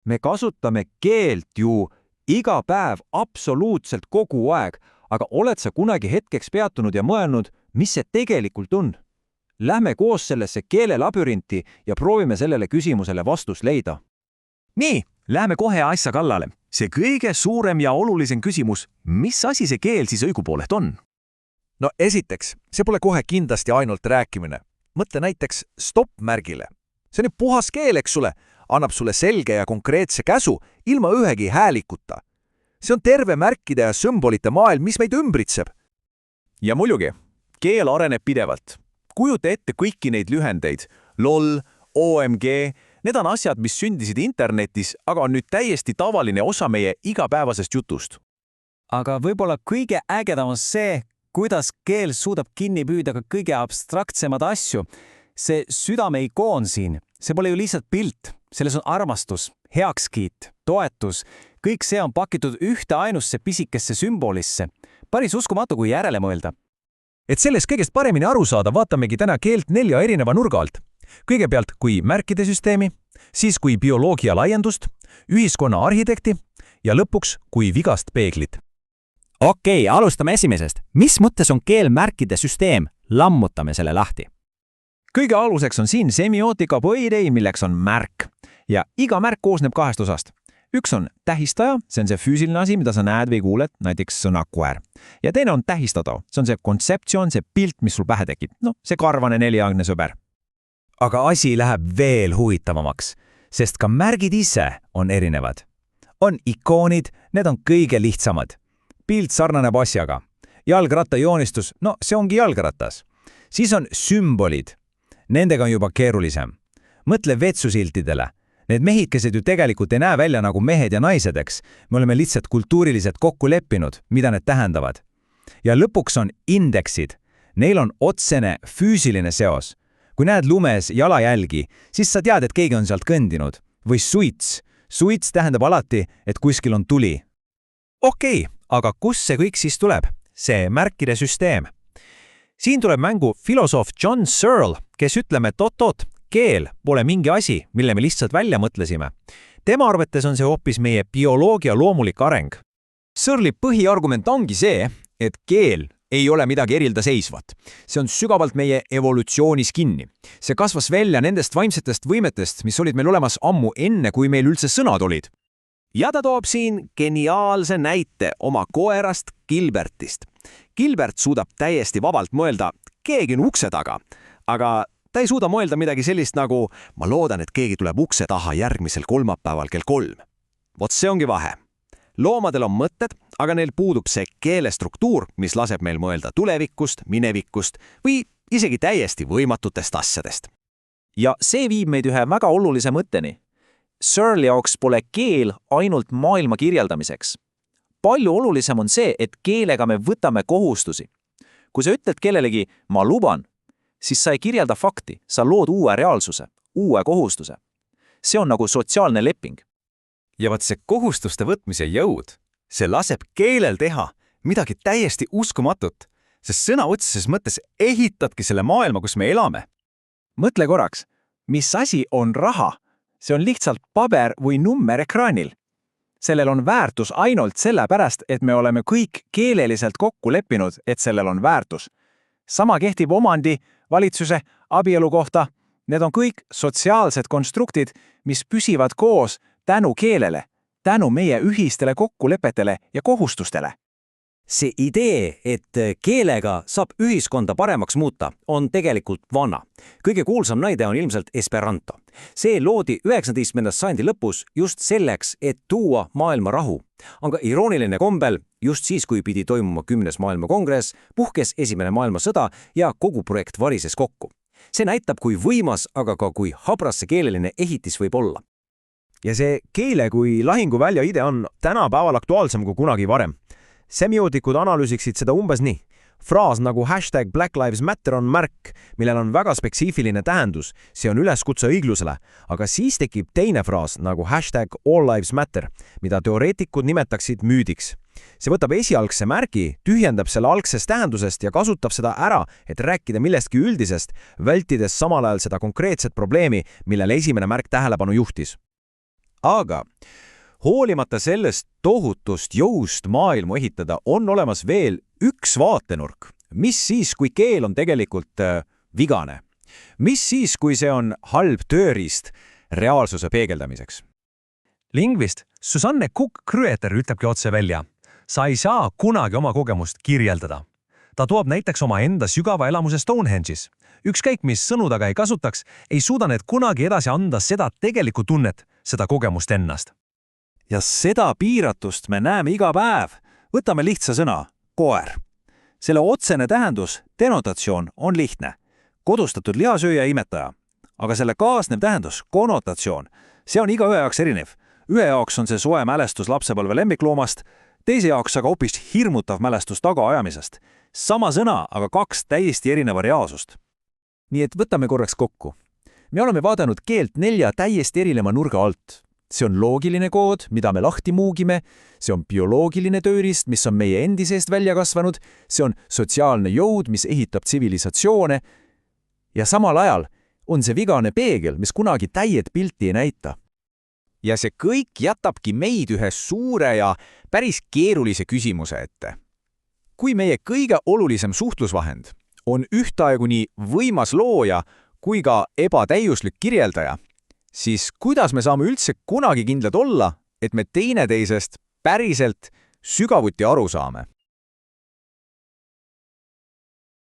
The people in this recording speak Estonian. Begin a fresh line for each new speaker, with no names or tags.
Me kasutame keelt ju iga päev absoluutselt kogu aeg, aga oled sa kunagi hetkeks peatunud ja mõelnud, mis see tegelikult on? Lähme koos sellesse keelelabürinti ja proovime sellele küsimusele vastust leida.
Nii, lähme kohe asja kallale. See kõige suurem ja olulisem küsimus, mis asi see keel siis õigupoolest on?
No esiteks, see pole kohe kindlasti ainult rääkimine. Mõtle näiteks stopp-märgile. See on ju puhas keel, eks sulle, annab sulle selge ja konkreetse käsu ilma ühegi häälikuta. See on terve märkide ja sümbolite maailm, mis meid ümbritseb.
Ja muidugi, keel areneb pidevalt. Kujuta ette kõiki neid lühendeid. LOL, OMG, need on asjad, mis sündisid internetis, aga on nüüd täiesti tavaline osa meie igapäevasest jutust.
Aga võib-olla kõige ägedam on see, kuidas keel suudab kinni püüda ka kõige abstraktsemad asju. See südame ikoon siin, see pole ju lihtsalt pilt, selles on armastus, heakskiit, toetus, kõik see on pakitud ühte ainusse pisikesse sümbolisse. Päris uskumatu, kui järele mõelda.
Et sellest kõigest paremini aru saada, vaatamegi täna keelt 4 erineva nurga alt. Kõigepealt kui märkide süsteemi, siis kui bioloogia laiendust, ühiskonna arhitekti ja lõpuks kui vigast peeglit.
Okei, alustame esimesest. Mis mõttes on keel märkide süsteem? Lammutame selle lahti.
Kõige aluseks on siin semiootika põhiidee, milleks on märk. Ja iga märk koosneb 2 osast. Üks on tähistaja, see on see füüsiline asi, mida sa näed või kuuled, näiteks sõna koer. Ja teine on tähistatav, see on see kontseptsioon, see pilt, mis sul pähe tekib. See karvane 4-aagne sõber.
Aga asi läheb veel huvitavamaks, sest ka märgid ise on erinevad. On ikoonid, need on kõige lihtsamad. Pilt sarnaneb asjaga. Jalgratta joonistus, see ongi jalgratas. Siis on sümbolid. Nendega on juba keerulisem. Mõtle vetsusiltidele. Need mehikesed ju tegelikult ei näe välja nagu mehed ja naised, eks. Me oleme lihtsalt kultuuriliselt kokku leppinud, mida need tähendavad. Ja lõpuks on indeksid. Neil on otsene füüsiline seos. Kui näed lumes jalajälgi, siis sa tead, et keegi on sealt kõndinud. Või suits. Suits tähendab alati, et kuskil on tuli. Okei, aga kus see kõik siis tuleb? See märkide süsteem. Siin tuleb mängu filosoof John Searle, kes ütleb, et oot, keel pole mingi asi, mille me lihtsalt välja mõtlesime. Tema arvates on see hoopis meie bioloogia loomulik areng.
Searle'i põhiargument ongi see, et keel ei ole midagi erildaseisvat. See on sügavalt meie evolutsioonis kinni. See kasvas välja nendest vaimsetest võimetest, mis olid meil olemas ammu enne, kui meil üldse sõnad olid.
Ja ta toob siin geniaalse näite oma koerast Gilbertist. Gilbert suudab täiesti vabalt mõelda, keegi on ukse taga, aga ta ei suuda mõelda midagi sellist nagu ma loodan, et keegi tuleb ukse taha järgmisel kolmapäeval kell 3. Vot see ongi vahe. Loomadel on mõtted, aga neil puudub see keelestruktuur, mis laseb meil mõelda tulevikust, minevikust või isegi täiesti võimatutest asjadest.
Ja see viib meid ühe väga olulise mõtteni. Searle'i jaoks pole keel ainult maailma kirjeldamiseks. Palju olulisem on see, et keelega me võtame kohustusi. Kui sa ütled kellelegi ma luban, siis sa ei kirjelda fakti, sa lood uue reaalsuse, uue kohustuse. See on nagu sotsiaalne leping.
Ja vaat see kohustuste võtmise jõud, see laseb keelel teha midagi täiesti uskumatut, sest sõna otseses mõttes ehitadki selle maailma, kus me elame.
Mõtle korraks, mis asi on raha? See on lihtsalt paber või number ekraanil. Sellel on väärtus ainult sellepärast, et me oleme kõik keeleliselt kokku leppinud, et sellel on väärtus. Sama kehtib omandi, valitsuse, abielu kohta. Need on kõik sotsiaalsed konstruktid, mis püsivad koos tänu keelele, tänu meie ühistele kokkulepetele ja kohustustele.
See idee, et keelega saab ühiskonda paremaks muuta, on tegelikult vana. Kõige kuulsam näide on ilmselt Esperanto. See loodi 19. sajandi lõpus just selleks, et tuua maailma rahu. Aga irooniline kombel, just siis, kui pidi toimuma 10. maailmakongress, puhkes esimene maailmasõda ja kogu projekt varises kokku. See näitab, kui võimas, aga ka kui habras see keeleline ehitis võib olla.
Ja see keele kui lahinguvälja ide on tänapäeval aktuaalsem kui kunagi varem. Semiootikud analüüsiksid seda umbes nii. Fraas nagu #BlackLivesMatter on märk, millel on väga spetsiifiline tähendus, see on üleskutse õiglusele, aga siis tekib teine fraas nagu #AllLivesMatter, mida teoreetikud nimetaksid müüdiks. See võtab esialgse märgi, tühjendab selle algsest tähendusest ja kasutab seda ära, et rääkida millestki üldisest, vältides samal ajal seda konkreetset probleemi, millele esimene märk tähelepanu juhtis.
Aga hoolimata sellest tohutust jõust maailmu ehitada, on olemas veel üks vaatenurk. Mis siis, kui keel on tegelikult vigane? Mis siis, kui see on halb tööriist reaalsuse peegeldamiseks?
Lingvist Susanne Cook-Krüeter ütlebki otse välja. Sa ei saa kunagi oma kogemust kirjeldada. Ta toob näiteks oma enda sügava elamuse Stonehenge'is. Ükskõik mis sõnu taga ei kasutaks, ei suuda need kunagi edasi anda seda tegelikku tunnet, seda kogemust ennast.
Ja seda piiratust me näeme iga päev. Võtame lihtsa sõna, koer. Selle otsene tähendus, denotatsioon, on lihtne. Kodustatud lihasööja imetaja. Aga selle kaasnev tähendus, konnotatsioon, see on igaühe jaoks erinev. Ühe jaoks on see soe mälestus lapsepõlve lemmikloomast, teise jaoks aga hoopis hirmutav mälestus tagaajamisest. Sama sõna, aga kaks täiesti erineva reaalsust.
Nii et võtame korraks kokku. Me oleme vaadanud keelt 4 täiesti erineva nurga alt. See on loogiline kood, mida me lahti muugime, see on bioloogiline tööriist, mis on meie endi seest välja kasvanud, see on sotsiaalne jõud, mis ehitab tsivilisatsioone, ja samal ajal on see vigane peegel, mis kunagi täiet pilti ei näita.
Ja see kõik jätabki meid ühe suure ja päris keerulise küsimuse ette. Kui meie kõige olulisem suhtlusvahend on ühtaegu nii võimas looja kui ka ebatäiuslik kirjeldaja, siis kuidas me saame üldse kunagi kindlad olla, et me teineteisest päriselt sügavuti aru saame?